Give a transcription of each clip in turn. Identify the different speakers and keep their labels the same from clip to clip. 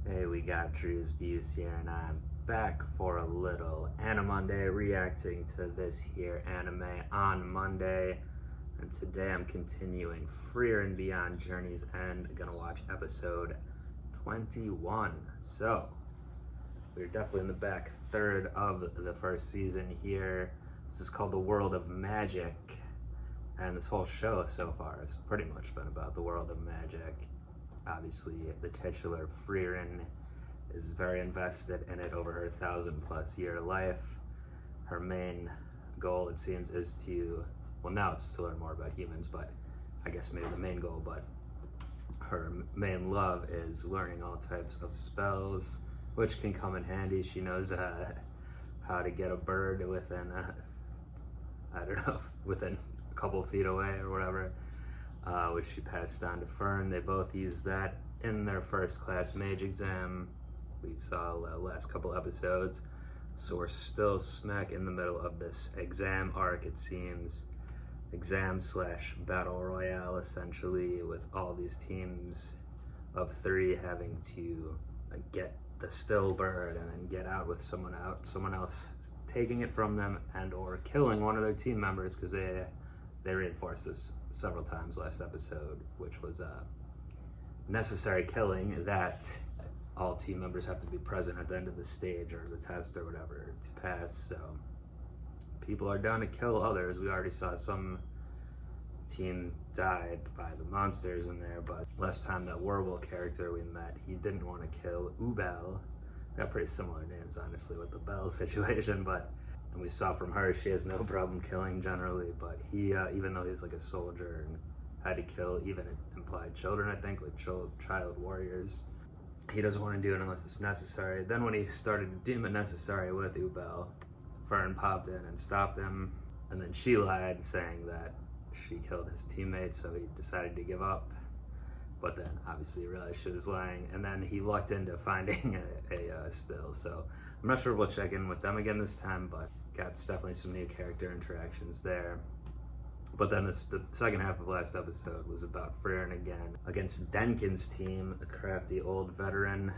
Speaker 1: Hey, we got Drewz Viewz here, and I'm back for a little Anime Monday, reacting to this here anime on Monday. And today I'm continuing Frieren Beyond Journey's End. I'm gonna watch episode 21. So, we're definitely in the back third of the first season here. This is called The World of Magic. And this whole show so far has pretty much been about the world of magic. Obviously, the titular Frieren is very invested in it over her 1,000+ year life. Her main goal, it seems, is to, well, now it's to learn more about humans, but I guess maybe the main goal, but her main love is learning all types of spells, which can come in handy. She knows how to get a bird within, I don't know, within a couple feet away or whatever. Which she passed on to Fern. They both used that in their first class mage exam. We saw the last couple episodes. So we're still smack in the middle of this exam arc, it seems. Exam slash battle royale, essentially, with all these teams of 3 having to get the still bird and then get out with someone else taking it from them and or killing one of their team members, because they reinforced this several times last episode, which was a necessary killing that all team members have to be present at the end of the stage or the test or whatever to pass. So people are down to kill others. We already saw some team died by the monsters in there, but last time that Warble character we met, he didn't want to kill Ubel. Got pretty similar names, honestly, with the Bell situation, but and we saw from her she has no problem killing generally, but he, even though he's like a soldier and had to kill even implied children, I think, like child warriors, he doesn't want to do it unless it's necessary. Then when he started to deem it necessary with Ubel, Fern popped in and stopped him, and then she lied, saying that she killed his teammate, so he decided to give up. But then obviously realized she was lying, and then he lucked into finding a still. So I'm not sure we'll check in with them again this time, but got definitely some new character interactions there. But then the second half of last episode was about Frieren again against Denkin's team, a crafty old veteran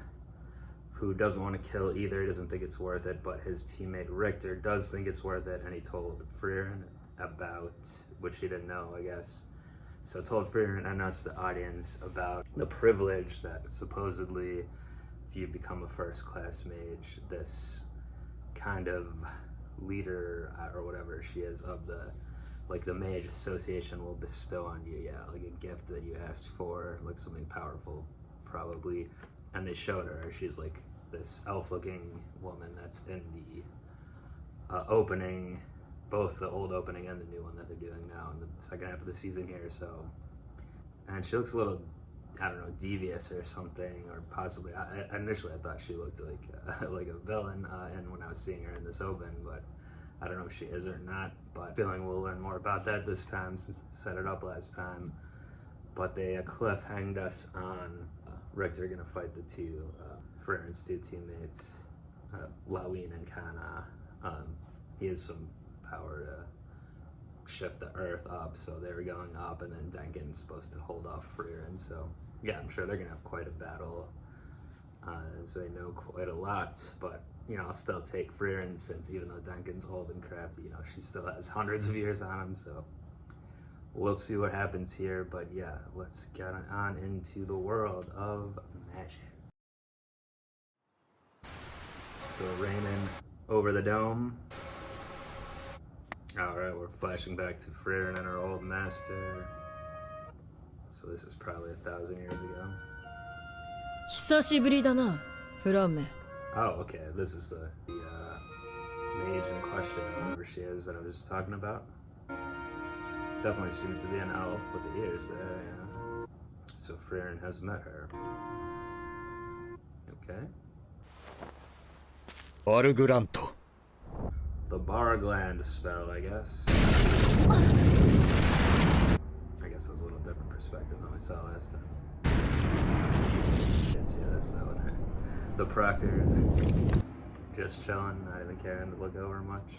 Speaker 1: who doesn't want to kill either. He doesn't think it's worth it, but his teammate Richter does think it's worth it, and he told Frieren about, which he didn't know, I guess. So told Frieren and us, the audience, about the privilege that supposedly, if you become a first class mage, this kind of leader or whatever she is of the mage association will bestow on you, like a gift that you asked for, like something powerful probably. And they showed her, she's like this elf looking woman that's in the opening, both the old opening and the new one that they're doing now in the second half of the season here. So, and she looks a little, I don't know, devious or something, or possibly, initially I thought she looked like a villain, and when I was seeing her in this open, but I don't know if she is or not, but feeling we'll learn more about that this time since I set it up last time. But they cliffhanged us on Richter gonna fight the two, Frieren's 2 teammates, Lawine and Kana. He has some power to shift the earth up, so they were going up, and then Denkin's supposed to hold off Frieren. So yeah, I'm sure they're gonna have quite a battle, as they know quite a lot. But you know, I'll still take Frieren, since even though Denkin's old and crafty, you know, she still has hundreds of years on him. So we'll see what happens here. But yeah, let's get on into the world of magic. Still raining over the dome. Alright, we're flashing back to Frieren and her old master. So this is probably 1,000 years ago.
Speaker 2: 久しぶりだな、フラメ。
Speaker 1: Oh, okay, this is the mage in question, whoever she is that I was just talking about. Definitely seems to be an elf with the ears there, yeah. So Frieren has met her. Okay.
Speaker 3: Barglanto.
Speaker 1: The Bargland spell, I guess. I guess that's a little different perspective than we saw last time. Didn't see this though. The proctors just chilling, not even caring to look over much.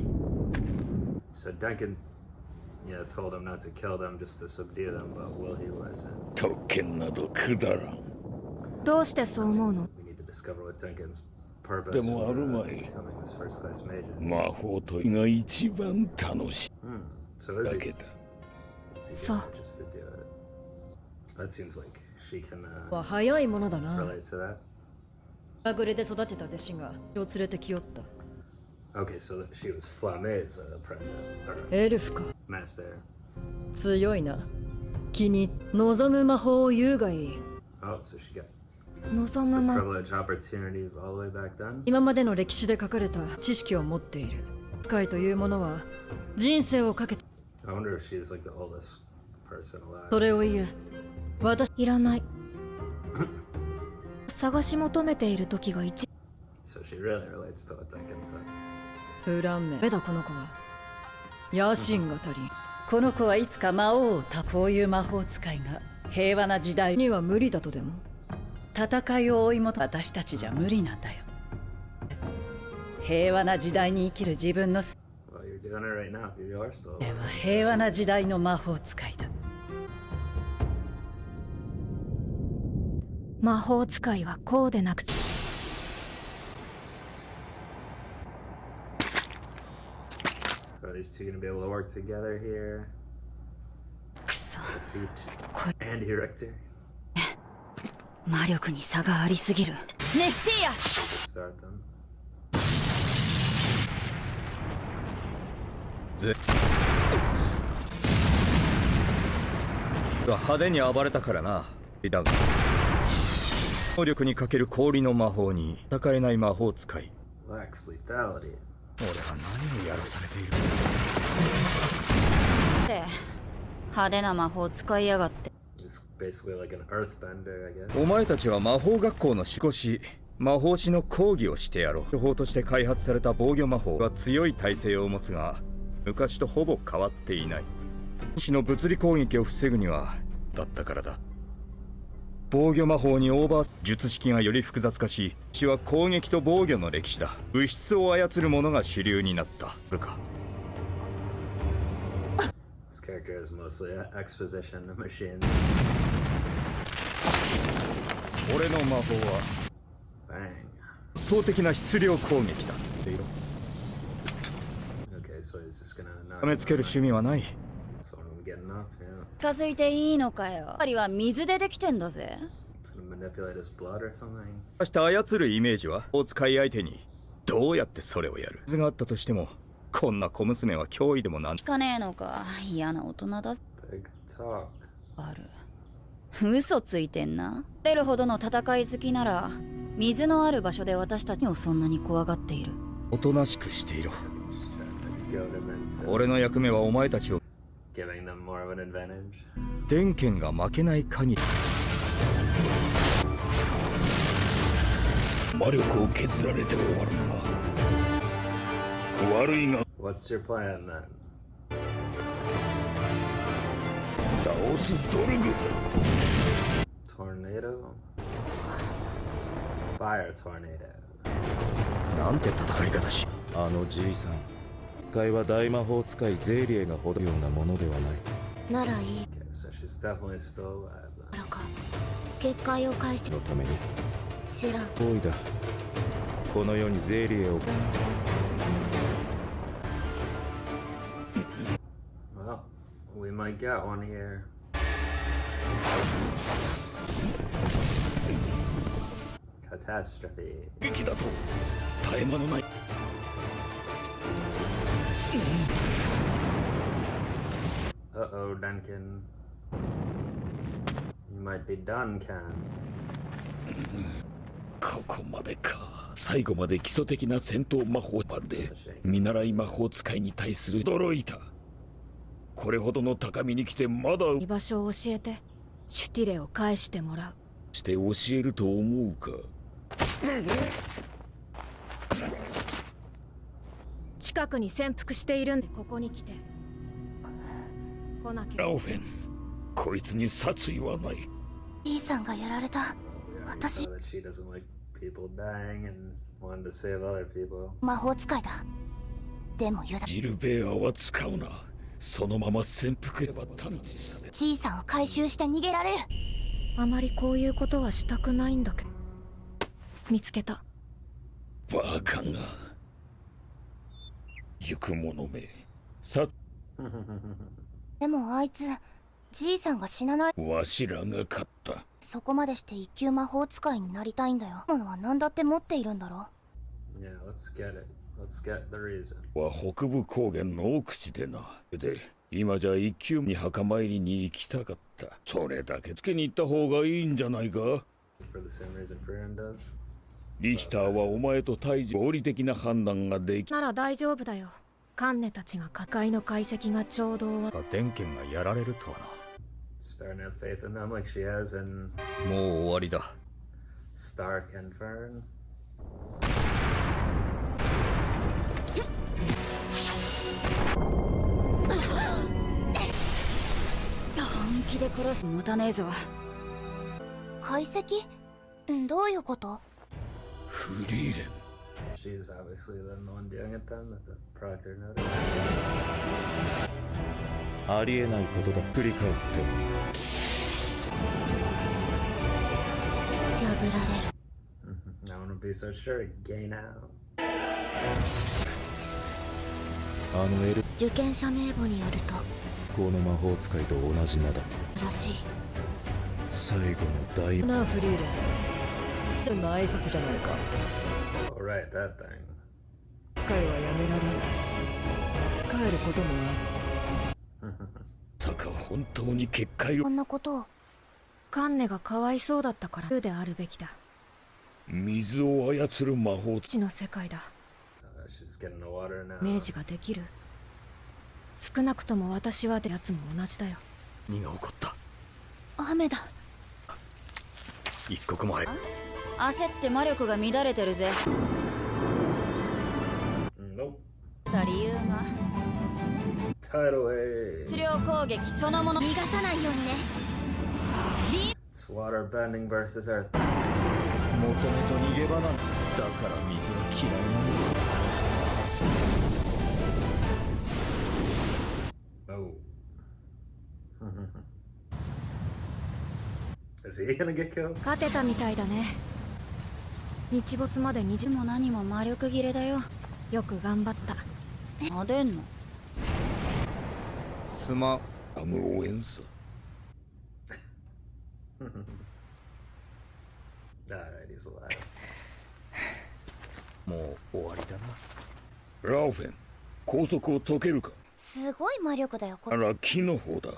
Speaker 1: So Denkin, yeah, told him not to kill them, just to subdue them, but will he listen?
Speaker 3: 特権などくだらん。
Speaker 2: どうしてそう思うの？
Speaker 1: We need to discover what Duncan's purpose
Speaker 3: でもある
Speaker 1: for
Speaker 3: まい
Speaker 1: becoming this first class major.
Speaker 3: 魔法とが一番楽し
Speaker 1: So
Speaker 3: い
Speaker 1: is
Speaker 3: だ
Speaker 1: he,
Speaker 3: けだ
Speaker 1: is he
Speaker 2: So-
Speaker 1: doing it just to do it? That seems like she can
Speaker 2: は早いものだな。
Speaker 1: relate to that.
Speaker 2: まぐれで育てた弟子がを連れてきよった。
Speaker 1: Okay, so she was Flame's apprentice or
Speaker 2: エルフか。
Speaker 1: master.
Speaker 2: 強いな。気に望む魔法を言うがいい。
Speaker 1: Oh, so she got
Speaker 4: 望む
Speaker 1: the
Speaker 4: ま
Speaker 1: privilege opportunity all the way back then.
Speaker 2: 今までの歴史で書かれた知識を持っている。使いというものは人生をかけて
Speaker 1: I wonder if she's like the oldest person alive.
Speaker 2: それを言え。私
Speaker 4: いらない探し求めている時が一
Speaker 1: So she really relates to what Duncan said.
Speaker 2: フランメメだこの子は野心が足りん。
Speaker 5: この子はいつか魔王をこういう魔法使いが平和な時代に
Speaker 2: には無理だとでも。
Speaker 5: 戦いを追い求め私たちじゃ無理なんだよ。平和な時代に生きる自分の
Speaker 1: Well, you're doing it right now. You are still
Speaker 5: で
Speaker 1: alive.
Speaker 5: は平和な時代の魔法使いだ。
Speaker 4: 魔法使いはこうでなくちゃ
Speaker 1: So are these two gonna be able to work together here?
Speaker 4: くそ
Speaker 1: Defeat Andy Richter.
Speaker 4: 魔力に差がありすぎるネフティア
Speaker 1: Start them.
Speaker 6: 派手に暴れたからな。だが能力にかける氷の魔法に戦えない魔法使い。
Speaker 1: Lacks lethality.
Speaker 6: 俺は何をやらされている。
Speaker 4: って派手な魔法使いやがって
Speaker 1: It's basically like an earthbender, I guess.
Speaker 6: お前たちは魔法学校の少し魔法師の講義をしてやろう。魔法として開発された防御魔法は強い耐性を持つが、昔とほぼ変わっていない。士の物理攻撃を防ぐにはだったからだ。防御魔法にオーバー術式がより複雑化し、死は攻撃と防御の歴史だ。物質を操るものが主流になった。それか。
Speaker 1: This character is mostly an exposition machine.
Speaker 6: 俺の魔法は
Speaker 1: Bang.
Speaker 6: 圧倒的な質量攻撃だ。っていろ。
Speaker 1: Okay, so he's just gonna knock
Speaker 6: はめつける趣味はない。
Speaker 1: So I'm getting up, yeah.
Speaker 4: 近づいていいのかよ針は水でできてんだぜ
Speaker 1: It's gonna manipulate his blood or something.
Speaker 6: そして操るイメージはお使い相手にどうやってそれをやる。傷があったとしてもこんな小娘は脅威でもなん
Speaker 4: 聞かねえのか嫌な大人だ
Speaker 1: Big talk.
Speaker 4: ある嘘ついてんな出るほどの戦い好きなら水のある場所で私たちをそんなに怖がっている
Speaker 6: おとなしくしていろ。
Speaker 1: Goad him into
Speaker 6: 俺の役目はお前たちを
Speaker 1: giving them more of an advantage.
Speaker 6: 電拳が負けない限り。
Speaker 3: 魔力を削られて終わるな。悪いが
Speaker 1: What's your plan then?
Speaker 3: 倒すドルグ
Speaker 1: Tornado? Fire tornado.
Speaker 6: なんて戦い方し。
Speaker 7: あのじいさん、使いは大魔法使いゼーリエがほどようなものではない。
Speaker 4: ならいい
Speaker 1: Okay, so she's definitely still alive
Speaker 4: あ
Speaker 1: then.
Speaker 4: らか結界を返し
Speaker 7: のために
Speaker 4: 知らん
Speaker 7: 行為だ。この世にゼーリエを
Speaker 1: Well, we might get one here. Catastrophe.
Speaker 3: 撃だと絶え間のない
Speaker 1: Uh-oh, Duncan. You might be done, Ken.
Speaker 3: ここまでか。最後まで基礎的な戦闘魔法まで見習い魔法使いに対する驚いた。これほどの高みに来てまだ
Speaker 4: 居場所を教えてシュティレを返してもらう
Speaker 3: して教えると思うか。
Speaker 4: 近くに潜伏しているんでここに来て来なきゃ
Speaker 3: ラオフェン、こいつに殺意はない。
Speaker 4: イーさんがやられた
Speaker 1: We already know that she doesn't like people dying and wanted to save other people.
Speaker 4: 魔法使いだでも油断
Speaker 3: ジルベアは使うな。そのまま潜伏れば探知され。
Speaker 4: じいさんを回収して逃げられるあまりこういうことはしたくないんだけど
Speaker 2: 見つけた。
Speaker 3: バカが塾者めさ
Speaker 8: でもあいつじいさんが死なない。
Speaker 3: わしらが勝った。
Speaker 8: そこまでして一級魔法使いになりたいんだよ。ものは何だって持っているんだろ。
Speaker 1: Yeah, let's get it. Let's get the reason.
Speaker 3: は北部高原の奥地でな。で今じゃ一級に墓参りに行きたかった。それだけつけに行った方がいいんじゃないか。
Speaker 1: For the same reason Frieren does.
Speaker 3: リヒターはお前と対峙合理的な判断ができ
Speaker 2: なら大丈夫だよ。カンネたちが火海の解析がちょうど終わっ
Speaker 6: 電剣がやられるとは
Speaker 1: Starting to have faith in them like she has in
Speaker 6: な。もう終わりだ。
Speaker 1: Stark and Fern.
Speaker 4: 本気で殺す持たねえぞ。
Speaker 8: 解析？どういうこと？
Speaker 3: フリーレン。
Speaker 1: She's obviously the one doing it then, that the proctor noticed.
Speaker 7: ありえないことだ。振り返って。
Speaker 8: 破られる。
Speaker 1: I wouldn't be so sure. Gay now.
Speaker 7: あのエル
Speaker 8: 受験者名簿によると
Speaker 7: この魔法使いと同じ名だ。
Speaker 8: らしい。
Speaker 7: 最後の大
Speaker 2: なあフリーレン。そんな挨拶じゃないか。
Speaker 1: Oh, right, that thing.
Speaker 2: 使いはやめられない。帰ることもある。
Speaker 3: まさか本当に結界を
Speaker 8: こんなことを。
Speaker 2: カンネがかわいそうだったからであるべきだ。
Speaker 3: 水を操る魔法
Speaker 2: 地の世界だ。
Speaker 1: She's getting the water now.
Speaker 2: 明治ができる。少なくとも私はってやつも同じだよ。
Speaker 6: 何が起こった？
Speaker 8: 雨だ。
Speaker 6: 一刻も早く。
Speaker 4: 焦って魔力が乱れてるぜ。
Speaker 1: Nope.
Speaker 4: た理由が
Speaker 1: Tidal wave.
Speaker 4: 質量攻撃そのもの。逃がさないようにね。
Speaker 1: It's water bending versus earth.
Speaker 6: 求めと逃げ場なんだ。だから水は嫌いなんだ。
Speaker 1: Oh. Is he gonna get killed?
Speaker 2: 勝てたみたいだね。日没まで20
Speaker 4: も何も魔力切れだよ。
Speaker 2: よく頑張った。
Speaker 4: なでんの？
Speaker 6: すまん。
Speaker 3: あ無応援さ。
Speaker 1: Alright, he's alive.
Speaker 6: もう終わりだな。
Speaker 3: ラオフェン、拘束を解けるか。
Speaker 8: すごい魔力だよ。
Speaker 3: あら木の方だ。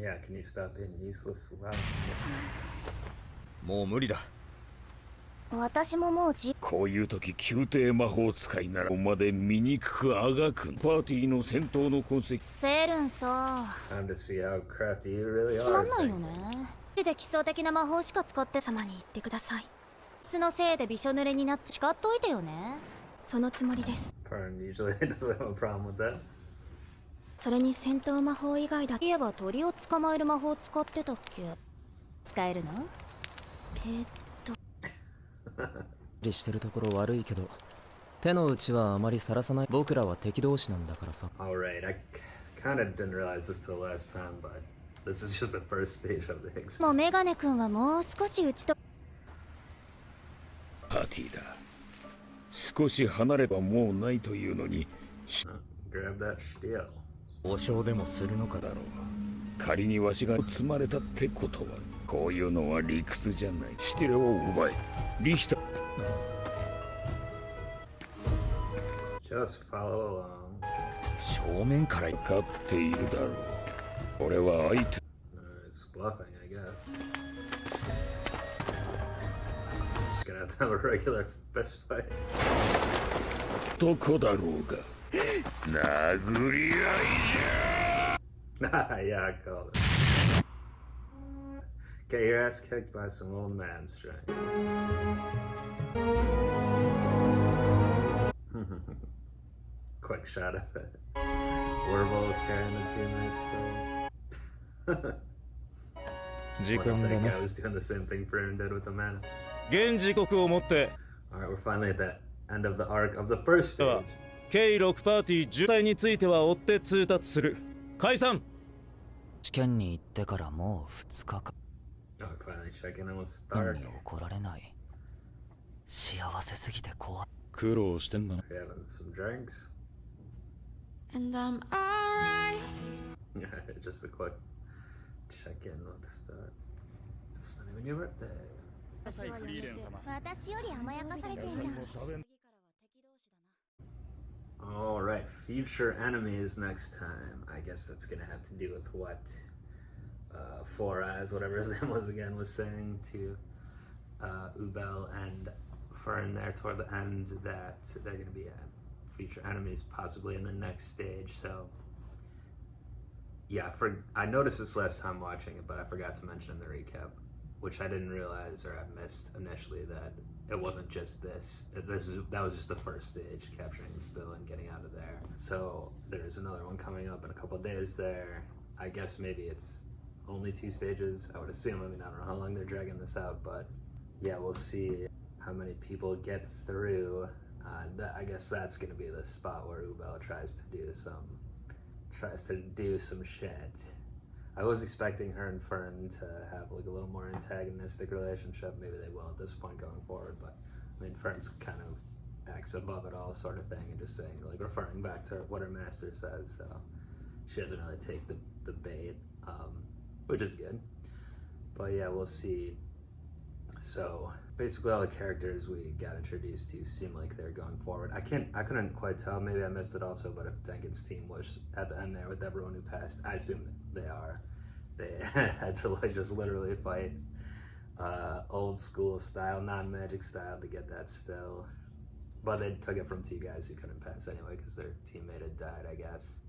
Speaker 1: Yeah, can you stop being useless? Wow.
Speaker 6: もう無理だ。
Speaker 8: 私ももう
Speaker 3: こういう時宮廷魔法使いならここまで醜くあがく。パーティーの戦闘の痕跡。
Speaker 8: フェルンさ。
Speaker 1: Time to see how crafty you really
Speaker 8: つ
Speaker 1: are.
Speaker 8: まんないよね。で基礎的な魔法しか使って様に言ってください。そのせいでびしょ濡れになって叱っといてよね。
Speaker 2: そのつもりです。
Speaker 1: Fern usually doesn't have a problem with that.
Speaker 2: それに戦闘魔法以外だ。
Speaker 8: 言えば鳥を捕まえる魔法使ってたっけ？使えるの？
Speaker 9: りしてるところ悪いけど手の内はあまりさらさない。僕らは敵同士なんだからさ。
Speaker 1: Alright, I kind of didn't realize this till last time, but this is just the first stage of the exam.
Speaker 8: もうメガネ君はもう少し打ちと。
Speaker 3: パーティーだ。少し離ればもうないというのに。
Speaker 1: Grab that steel.
Speaker 6: 交渉でもするのかだろう。
Speaker 3: 仮にわしが積まれたってことはこういうのは理屈じゃない。シティレを奪え。リヒタ
Speaker 1: Just follow along.
Speaker 6: 正面から
Speaker 3: 分かっているだろう。俺は相手
Speaker 1: It's bluffing, I guess. Just gonna have to have a regular fist fight.
Speaker 3: 男だろうが殴り合いじゃ。
Speaker 1: Yeah, I called it. Get your ass kicked by some old man strength. Quick shot of it. Warble carrying the teammates though.
Speaker 7: 時
Speaker 1: Well,
Speaker 7: 間
Speaker 1: I
Speaker 7: だ
Speaker 1: think
Speaker 7: な。
Speaker 1: I was doing the same thing Frieren did with the mana.
Speaker 7: 現時刻をもって
Speaker 1: Alright, we're finally at the end of the arc of the first stage.
Speaker 7: 計6パーティー10体については追って通達する。解散。
Speaker 9: 試験に行ってからもう2日か。
Speaker 1: Oh, finally checking in with Stark.
Speaker 9: 怒られない。幸せすぎて怖い。
Speaker 7: 苦労してんだな。
Speaker 1: We're having some drinks.
Speaker 8: And I'm alright.
Speaker 1: Yeah, just a quick check in with the Stark. It's not even your birthday.
Speaker 8: 私より甘やかされてんじゃん。
Speaker 1: Alright, future enemies next time. I guess that's gonna have to do with what Four Eyes, whatever his name was again, was saying to Ubel and Fern there toward the end, that they're gonna be future enemies possibly in the next stage. So yeah, I noticed this last time watching it, but I forgot to mention in the recap, which I didn't realize or I missed initially, that it wasn't just this. That was just the first stage, capturing the still and getting out of there. So there's another one coming up in a couple of days there. I guess maybe it's only 2 stages, I would assume. I mean, I don't know how long they're dragging this out, but yeah, we'll see how many people get through. I guess that's gonna be the spot where Ubel tries to do some shit. I was expecting her and Fern to have like a little more antagonistic relationship. Maybe they will at this point going forward, but I mean, Fern's kind of acts above it all sort of thing, and just saying, like, referring back to what her master says, so she doesn't really take the bait, which is good. But yeah, we'll see. So basically all the characters we got introduced to seem like they're going forward. I couldn't quite tell, maybe I missed it also, but if Denkin's team was at the end there with everyone who passed, I assume they are. They had to like just literally fight old school style, non-magic style to get that still. But they took it from 2 guys who couldn't pass anyway because their teammate had died, I guess.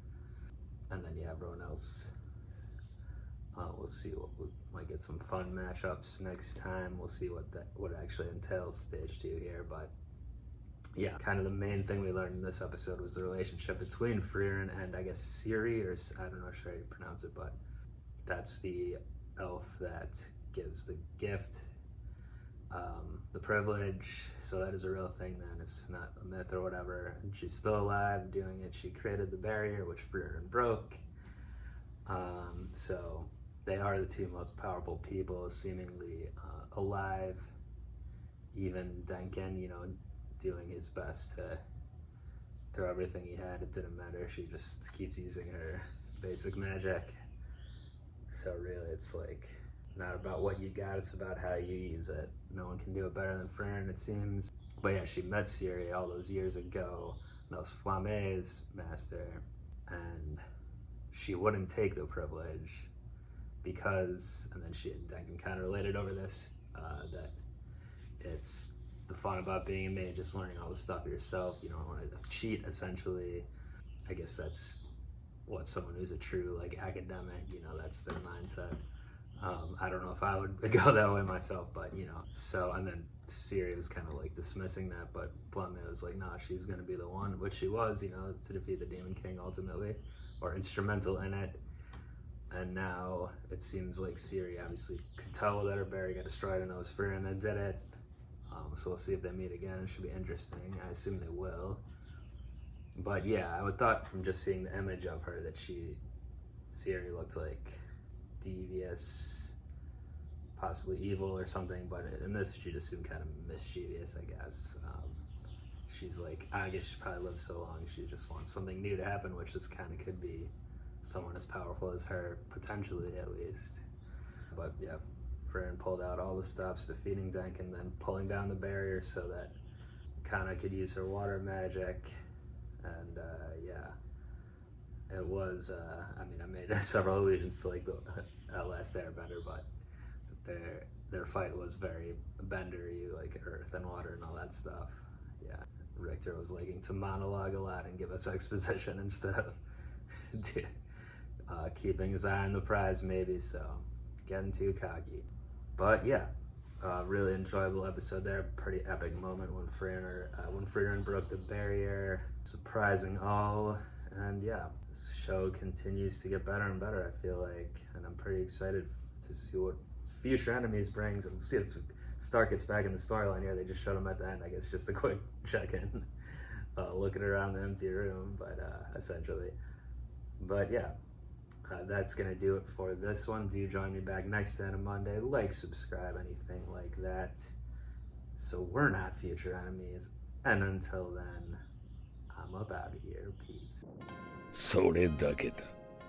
Speaker 1: And then yeah, everyone else. We'll see. We might get some fun matchups next time. We'll see what actually entails stage 2 here. But yeah, kind of the main thing we learned in this episode was the relationship between Frieren and I guess Siri, or I don't know how you pronounce it, but that's the elf that gives the gift, the privilege. So that is a real thing then. It's not a myth or whatever. And she's still alive doing it. She created the barrier, which Frieren broke. So they are the 2 most powerful people seemingly alive. Even Denkin, doing his best to throw everything he had, it didn't matter. She just keeps using her basic magic. So really it's like not about what you got, it's about how you use it. No one can do it better than Frieren, it seems. But yeah, she met Siri all those years ago, Nos Flame's master, and she wouldn't take the privilege because, and then she and Denkin kind of related over this, that it's the fun about being a mage, just learning all the stuff yourself. You don't want to cheat, essentially. I guess that's what someone who's a true like academic, that's their mindset. I don't know if I would go that way myself, but so, and then Siri was kind of like dismissing that, but Flamme was like, nah, she's gonna be the one, which she was, to defeat the Demon King ultimately, or instrumental in it. And now it seems like Siri obviously could tell that her barrier got destroyed and that was Frieren that did it. So we'll see if they meet again. It should be interesting. I assume they will. But yeah, I would thought from just seeing the image of her that Siri looked like devious, possibly evil or something, but in this she just seemed kind of mischievous, I guess. She's like, I guess she probably lived so long, she just wants something new to happen, which this kind of could be someone as powerful as her, potentially at least. But yeah, Frieren pulled out all the stops, defeating Denkin, then pulling down the barrier so that Kana could use her water magic. And yeah, it was, I mean, I made several allusions to like the Last Airbender, but their fight was very bendery, like earth and water and all that stuff. Yeah, Richter was liking to monologue a lot and give us exposition instead of keeping his eye on the prize, maybe, so getting too cocky. But yeah, really enjoyable episode there. Pretty epic moment when Frieren broke the barrier, surprising all. And yeah, this show continues to get better and better, I feel like, and I'm pretty excited to see what future enemies brings, and we'll see if Stark gets back in the storyline here. They just showed him at the end, I guess, just a quick check-in, looking around the empty room, but essentially. But yeah, that's gonna do it for this one. Do join me back next Monday. Like, subscribe, anything like that. So we're not future enemies. And until then, I'm up out of here. Peace.
Speaker 3: それだけだ。